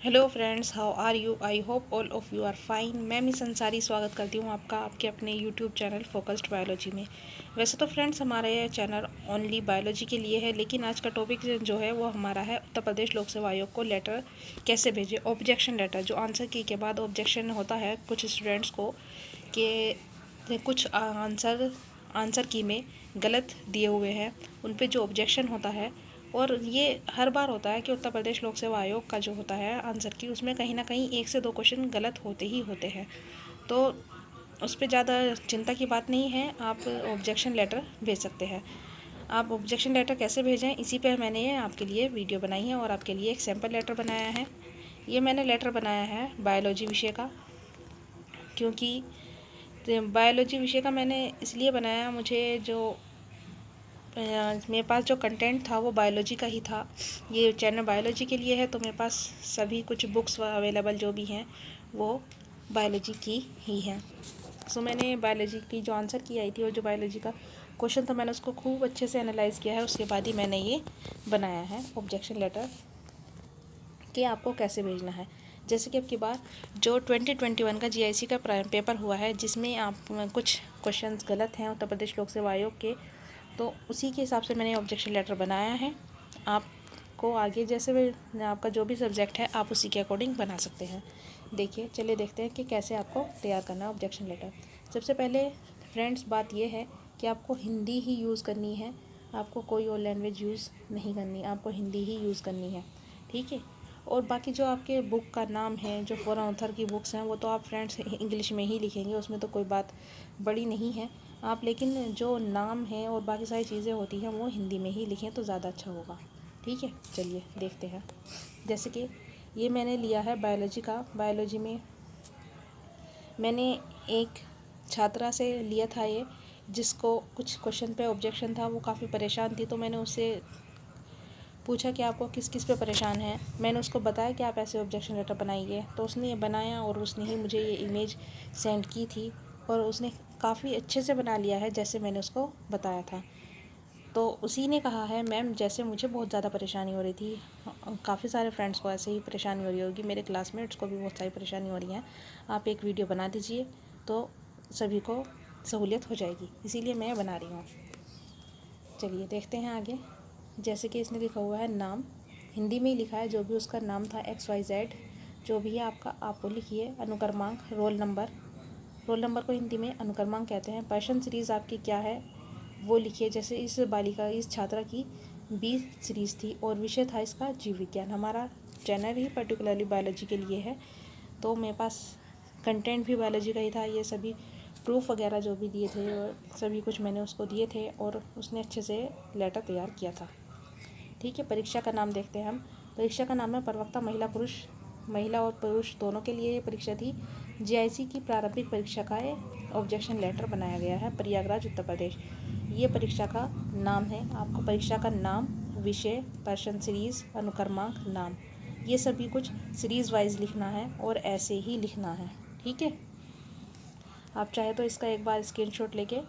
Hello friends, how are you? I hope all of you are fine. मैं miss Ansari स्वागत करती हूँ आपका आपके अपने यूट्यूब चैनल फोकस्ड बायोलॉजी में। वैसे तो फ्रेंड्स हमारा यह चैनल ओनली बायोलॉजी के लिए है, लेकिन आज का टॉपिक जो है वो हमारा है उत्तर प्रदेश लोक सेवा आयोग को लेटर कैसे भेजें। ऑब्जेक्शन लेटर, जो आंसर की के बाद ऑब्जेक्शन होता है कुछ स्टूडेंट्स को कि कुछ आंसर की में गलत दिए हुए हैं, उन पर जो ऑब्जेक्शन होता है। और ये हर बार होता है कि उत्तर प्रदेश लोक सेवा आयोग का जो होता है आंसर की, उसमें कहीं ना कहीं 1 से 2 क्वेश्चन गलत होते ही होते हैं। तो उस पर ज़्यादा चिंता की बात नहीं है, आप ऑब्जेक्शन लेटर भेज सकते हैं। आप ऑब्जेक्शन लेटर कैसे भेजें, इसी पे मैंने ये आपके लिए वीडियो बनाई है और आपके लिए एक सैम्पल लेटर बनाया है। ये मैंने लेटर बनाया है बायोलॉजी विषय का, क्योंकि बायोलॉजी विषय का मैंने इसलिए बनाया, मुझे जो मेरे पास जो कंटेंट था वो बायोलॉजी का ही था। ये चैनल बायोलॉजी के लिए है, तो मेरे पास सभी कुछ बुक्स अवेलेबल जो भी हैं वो बायोलॉजी की ही हैं। सो मैंने बायोलॉजी की जो आंसर की आई थी और जो बायोलॉजी का क्वेश्चन था, मैंने उसको खूब अच्छे से एनालाइज किया है। उसके बाद ही मैंने ये बनाया है ऑब्जेक्शन लेटर कि आपको कैसे भेजना है। जैसे कि अब की बार जो 2021 का जीआईसी का पेपर हुआ है, जिसमें आप कुछ क्वेश्चंस गलत हैं उत्तर प्रदेश लोक सेवा आयोग के, तो उसी के हिसाब से मैंने ऑब्जेक्शन लेटर बनाया है। आपको आगे जैसे भी आपका जो भी सब्जेक्ट है आप उसी के अकॉर्डिंग बना सकते हैं। देखिए, चलिए देखते हैं कि कैसे आपको तैयार करना है ऑब्जेक्शन लेटर। सबसे पहले फ्रेंड्स बात यह है कि आपको हिंदी ही यूज़ करनी है, आपको कोई और लैंग्वेज यूज़ नहीं करनी, आपको हिंदी ही यूज़ करनी है, ठीक है। और बाकी जो आपके बुक का नाम है, जो फॉरेन ऑथर की बुक्स हैं, वो तो आप फ्रेंड्स इंग्लिश में ही लिखेंगे, उसमें तो कोई बात बड़ी नहीं है आप। लेकिन जो नाम है और बाकी सारी चीज़ें होती हैं वो हिंदी में ही लिखें तो ज़्यादा अच्छा होगा, ठीक है। चलिए देखते हैं। जैसे कि ये मैंने लिया है बायोलॉजी का। बायोलॉजी में मैंने एक छात्रा से लिया था ये, जिसको कुछ क्वेश्चन पे ऑब्जेक्शन था, वो काफ़ी परेशान थी। तो मैंने उससे पूछा कि आपको किस किस पे परेशान है। मैंने उसको बताया कि आप ऐसे ऑब्जेक्शन लेटर बनाइए, तो उसने ये बनाया और उसने ही मुझे ये इमेज सेंड की थी, और उसने काफ़ी अच्छे से बना लिया है जैसे मैंने उसको बताया था। तो उसी ने कहा है, मैम जैसे मुझे बहुत ज़्यादा परेशानी हो रही थी, काफ़ी सारे फ्रेंड्स को ऐसे ही परेशानी हो रही होगी, मेरे क्लासमेट्स को भी बहुत सारी परेशानी हो रही है, आप एक वीडियो बना दीजिए तो सभी को सहूलियत हो जाएगी, इसीलिए मैं बना रही हूँ। चलिए देखते हैं आगे। जैसे कि इसने लिखा हुआ है नाम, हिंदी में ही लिखा है, जो भी उसका नाम था XYZ, जो भी है आपका आप वो लिखिए। अनुक्रमांक, रोल नंबर को हिंदी में अनुक्रमांक कहते हैं। पर्सन सीरीज़ आपकी क्या है वो लिखिए। जैसे इस छात्रा की 20 सीरीज़ थी और विषय था इसका जीव विज्ञान। हमारा चैनल ही पर्टिकुलरली बायोलॉजी के लिए है, तो मेरे पास कंटेंट भी बायोलॉजी का ही था। ये सभी प्रूफ वगैरह जो भी दिए थे और सभी कुछ मैंने उसको दिए थे, और उसने अच्छे से लेटर तैयार किया था, ठीक है। परीक्षा का नाम देखते हैं हम। परीक्षा का नाम है प्रवक्ता महिला और पुरुष दोनों के लिए ये परीक्षा थी। जीआईसी की प्रारंभिक परीक्षा का ऑब्जेक्शन लेटर बनाया गया है, प्रयागराज उत्तर प्रदेश। ये परीक्षा का नाम है। आपको परीक्षा का नाम, विषय, पर्सन सीरीज़, अनुक्रमांक, नाम, ये सभी कुछ सीरीज़ वाइज लिखना है और ऐसे ही लिखना है, ठीक है। आप चाहे तो इसका एक बार स्क्रीनशॉट लेके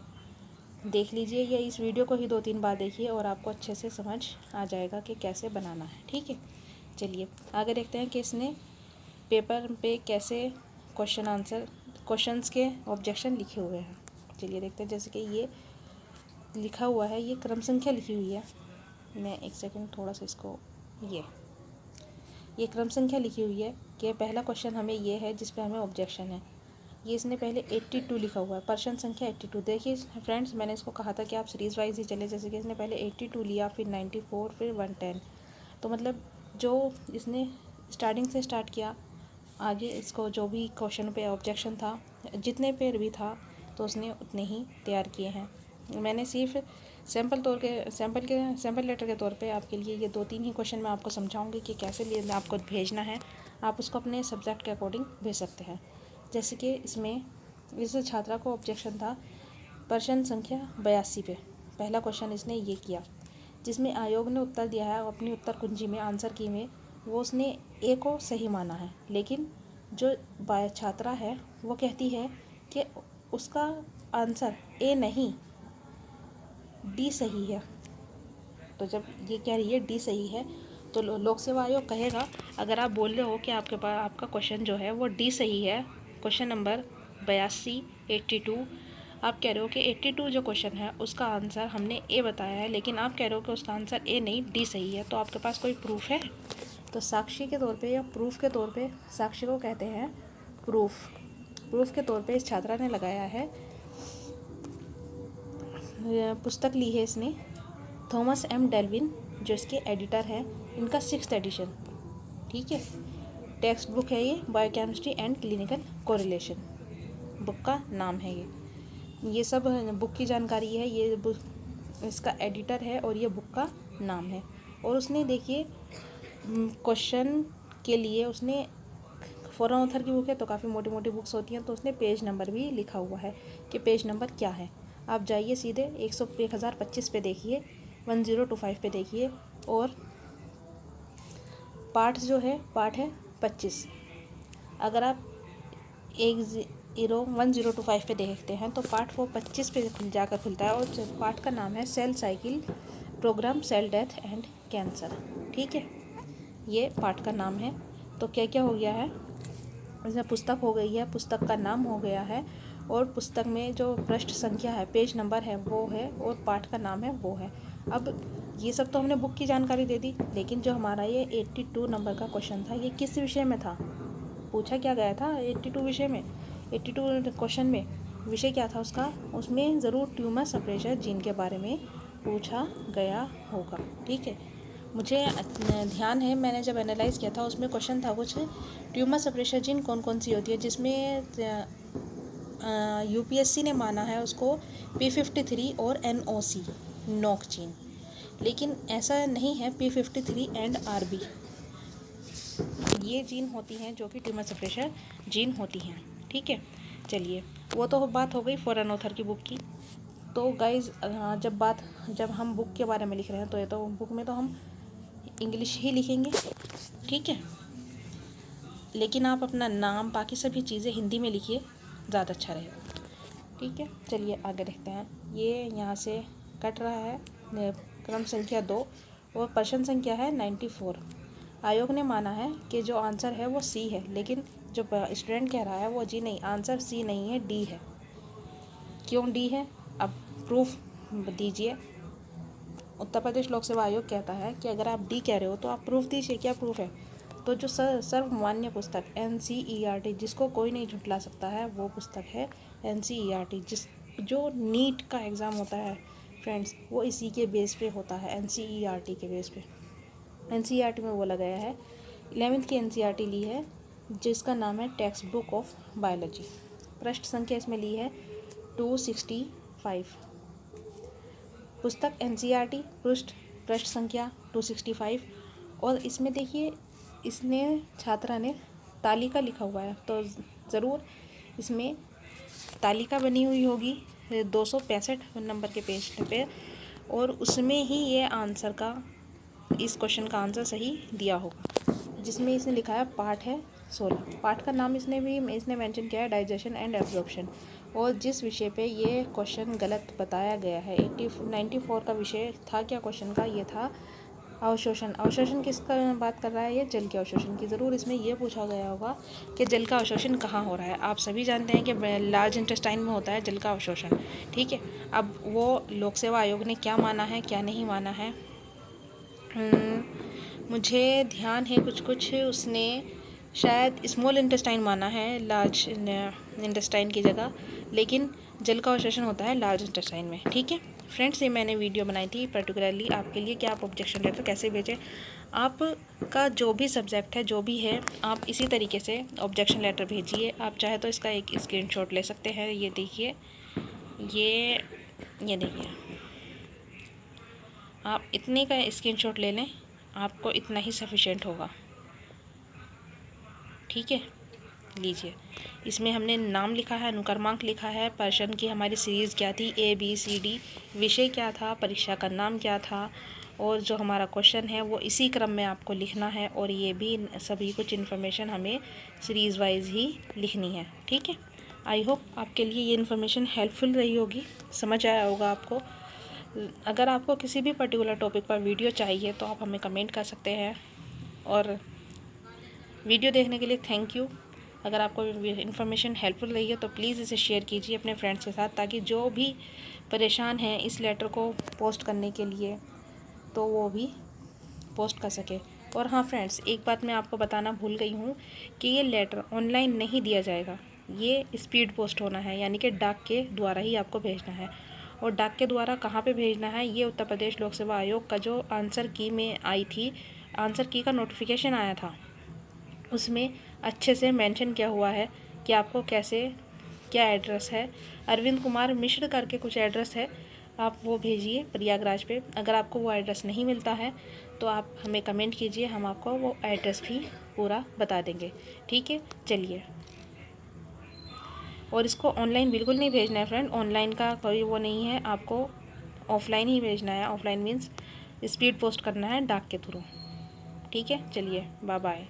देख लीजिए, या इस वीडियो को ही 2-3 बार देखिए और आपको अच्छे से समझ आ जाएगा कि कैसे बनाना है, ठीक है। चलिए आगे देखते हैं कि इसने पेपर पे कैसे क्वेश्चंस के ऑब्जेक्शन लिखे हुए हैं। चलिए देखते हैं। जैसे कि ये लिखा हुआ है, ये क्रम संख्या लिखी हुई है। मैं एक सेकंड थोड़ा सा इसको, ये क्रम संख्या लिखी हुई है कि पहला क्वेश्चन हमें ये है जिस पे हमें ऑब्जेक्शन है। ये इसने पहले 82 लिखा हुआ है, पर्सन संख्या 82। देखिए फ्रेंड्स, मैंने इसको कहा था कि आप सीरीज़ वाइज ही चले। जैसे कि इसने पहले 82 लिया, फिर 94, फिर 110। तो मतलब जो इसने स्टार्टिंग से स्टार्ट किया, आगे इसको जो भी क्वेश्चन पे ऑब्जेक्शन था, जितने पे भी था, तो उसने उतने ही तैयार किए हैं। मैंने सिर्फ सैम्पल लेटर के तौर पे आपके लिए ये 2-3 ही क्वेश्चन मैं आपको समझाऊंगी कि कैसे लिए आपको भेजना है। आप उसको अपने सब्जेक्ट के अकॉर्डिंग भेज सकते हैं। जैसे कि इसमें इस छात्रा को ऑब्जेक्शन था प्रश्न संख्या 82 पे। पहला क्वेश्चन इसने ये किया, जिसमें आयोग ने उत्तर दिया है अपनी उत्तर कुंजी में, आंसर की में, वो उसने ए को सही माना है। लेकिन जो छात्रा है वो कहती है कि उसका आंसर ए नहीं, डी सही है। तो जब ये कह रही है डी सही है, तो लोक सेवा आयोग कहेगा, अगर आप बोल रहे हो कि आपके पास आपका क्वेश्चन जो है वो डी सही है, क्वेश्चन नंबर 82 82, आप कह रहे हो कि 82 जो क्वेश्चन है उसका आंसर हमने ए बताया है, लेकिन आप कह रहे हो कि उसका आंसर ए नहीं डी सही है, तो आपके पास कोई प्रूफ है? तो साक्षी के तौर पे या प्रूफ के तौर पे, साक्षी को कहते हैं प्रूफ। प्रूफ के तौर पे इस छात्रा ने लगाया है, पुस्तक ली है इसने थॉमस एम डेल्विन, जो इसके एडिटर हैं, इनका 6th एडिशन। ठीक है, टेक्स्ट बुक है ये, biochemistry and clinical correlation book का नाम है ये सब बुक की जानकारी है। ये बुक इसका एडिटर है और ये बुक का नाम है। और उसने देखिए क्वेश्चन के लिए उसने फॉरेन ऑथर की बुक है तो काफ़ी मोटी मोटी बुक्स होती हैं, तो उसने पेज नंबर भी लिखा हुआ है कि पेज नंबर क्या है। आप जाइए सीधे 1025 पे देखिए, 1025 पे देखिए, और पार्ट जो है पार्ट है 25। अगर आप 1025 पे देखते हैं तो पार्ट वो 25 पे जाकर खुलता है, और पार्ट का नाम है cell cycle programme cell death and cancer. ठीक है, ये पार्ट का नाम है। तो क्या क्या हो गया है, इसमें पुस्तक हो गई है, पुस्तक का नाम हो गया है, और पुस्तक में जो पृष्ठ संख्या है, पेज नंबर है वो है, और पाठ का नाम है वो है। अब ये सब तो हमने बुक की जानकारी दे दी, लेकिन जो हमारा ये 82 नंबर का क्वेश्चन था, ये किस विषय में था? पूछा क्या गया था 82 विषय में, 82 क्वेश्चन में विषय क्या था उसका? उसमें ज़रूर ट्यूमर सप्रेशर जीन के बारे में पूछा गया होगा। ठीक है, मुझे ध्यान है मैंने जब एनालाइज़ किया था उसमें क्वेश्चन था कुछ, ट्यूमर सप्रेशर जीन कौन कौन सी होती है, जिसमें यूपीएससी ने माना है उसको P53 और NOC नॉक जीन, लेकिन ऐसा नहीं है। P53 एंड RB ये जीन होती हैं जो कि ट्यूमर सप्रेशर जीन होती हैं। ठीक है, चलिए वो तो बात हो गई फॉरेन ऑथर की बुक की। तो गाइज जब हम बुक के बारे में लिख रहे हैं तो ये तो बुक में तो हम इंग्लिश ही लिखेंगे। ठीक है, लेकिन आप अपना नाम बाकी सभी चीज़ें हिंदी में लिखिए, ज़्यादा अच्छा रहेगा। ठीक है, चलिए आगे देखते हैं। ये यहाँ से कट रहा है क्रम संख्या 2 और प्रश्न संख्या है 94। आयोग ने माना है कि जो आंसर है वो सी है, लेकिन जो स्टूडेंट कह रहा है वो जी नहीं, आंसर सी नहीं है, डी है। क्यों डी है? अब प्रूफ दीजिए। उत्तर प्रदेश लोक सेवा आयोग कहता है कि अगर आप डी कह रहे हो तो आप प्रूफ दीजिए। क्या प्रूफ है? तो जो सर्वमान्य पुस्तक NCERT, जिसको कोई नहीं झुठला सकता है, वो पुस्तक है NCERT। जो नीट का एग्ज़ाम होता है फ्रेंड्स, वो इसी के बेस पे होता है, NCERT के बेस पे। NCERT में बोला गया है, 11th की NCERT ली है जिसका नाम है टेक्स्ट बुक ऑफ बायोलॉजी। पृष्ठ संख्या इसमें ली है 265। पुस्तक NCERT, पृष्ठ संख्या 265। और इसमें देखिए इसने छात्रा ने तालिका लिखा हुआ है, तो ज़रूर इसमें तालिका बनी हुई होगी 265 नंबर के पेज पे, और उसमें ही ये आंसर का, इस क्वेश्चन का आंसर सही दिया होगा, जिसमें इसने लिखा है पाठ है 16। पाठ का नाम इसने मेंशन किया है डाइजेशन एंड एब्जॉर्प्शन। और जिस विषय पे ये क्वेश्चन गलत बताया गया है, 94 का विषय था क्या क्वेश्चन का? ये था अवशोषण। अवशोषण किसका बात कर रहा है? ये जल के अवशोषण की। ज़रूर इसमें यह पूछा गया होगा कि जल का अवशोषण कहाँ हो रहा है। आप सभी जानते हैं कि लार्ज इंटेस्टाइन में होता है जल का अवशोषण। ठीक है, अब वो लोक सेवा आयोग ने क्या माना है क्या नहीं माना है, मुझे ध्यान है कुछ उसने शायद स्मॉल इंटेस्टाइन माना है लार्ज इंटेस्टाइन की जगह, लेकिन जल का अवशोषण होता है लार्ज इंटेस्टाइन में। ठीक है फ्रेंड्स, ये मैंने वीडियो बनाई थी पर्टिकुलरली आपके लिए कि आप ऑब्जेक्शन लेटर कैसे भेजें। आपका जो भी सब्जेक्ट है, जो भी है, आप इसी तरीके से ऑब्जेक्शन लेटर भेजिए। आप चाहे तो इसका एक स्क्रीनशॉट ले सकते हैं। ये देखिए, ये देखिए, आप इतने का स्क्रीनशॉट ले लें, आपको इतना ही सफिशिएंट होगा। ठीक है, लीजिए। इसमें हमने नाम लिखा है, अनुक्रमांक लिखा है, प्रश्न की हमारी सीरीज़ क्या थी, ABCD, विषय क्या था, परीक्षा का नाम क्या था, और जो हमारा क्वेश्चन है वो इसी क्रम में आपको लिखना है। और ये भी सभी कुछ इन्फॉर्मेशन हमें सीरीज़ वाइज ही लिखनी है। ठीक है, आई होप आपके लिए ये इन्फॉर्मेशन हेल्पफुल रही होगी, समझ आया होगा आपको। अगर आपको किसी भी पर्टिकुलर टॉपिक पर वीडियो चाहिए तो आप हमें कमेंट कर सकते हैं। और वीडियो देखने के लिए थैंक यू। अगर आपको इन्फॉर्मेशन हेल्पफुल रही है तो प्लीज़ इसे शेयर कीजिए अपने फ्रेंड्स के साथ, ताकि जो भी परेशान हैं इस लेटर को पोस्ट करने के लिए तो वो भी पोस्ट कर सके। और हाँ फ्रेंड्स, एक बात मैं आपको बताना भूल गई हूँ कि ये लेटर ऑनलाइन नहीं दिया जाएगा, ये स्पीड पोस्ट होना है, यानी कि डाक के द्वारा ही आपको भेजना है। और डाक के द्वारा कहाँ पे भेजना है, ये उत्तर प्रदेश लोक सेवा आयोग का जो आंसर की में आई थी, आंसर की का नोटिफिकेशन आया था, उसमें अच्छे से मेंशन किया हुआ है कि आपको कैसे क्या एड्रेस है। अरविंद कुमार मिश्र करके कुछ एड्रेस है, आप वो भेजिए प्रयागराज पे। अगर आपको वो एड्रेस नहीं मिलता है तो आप हमें कमेंट कीजिए, हम आपको वो एड्रेस भी पूरा बता देंगे। ठीक है, चलिए। और इसको ऑनलाइन बिल्कुल नहीं भेजना है फ्रेंड, ऑनलाइन का कोई वो नहीं है, आपको ऑफलाइन ही भेजना है। ऑफलाइन मीन्स स्पीड पोस्ट करना है डाक के थ्रू। ठीक है, चलिए, बाय बाय।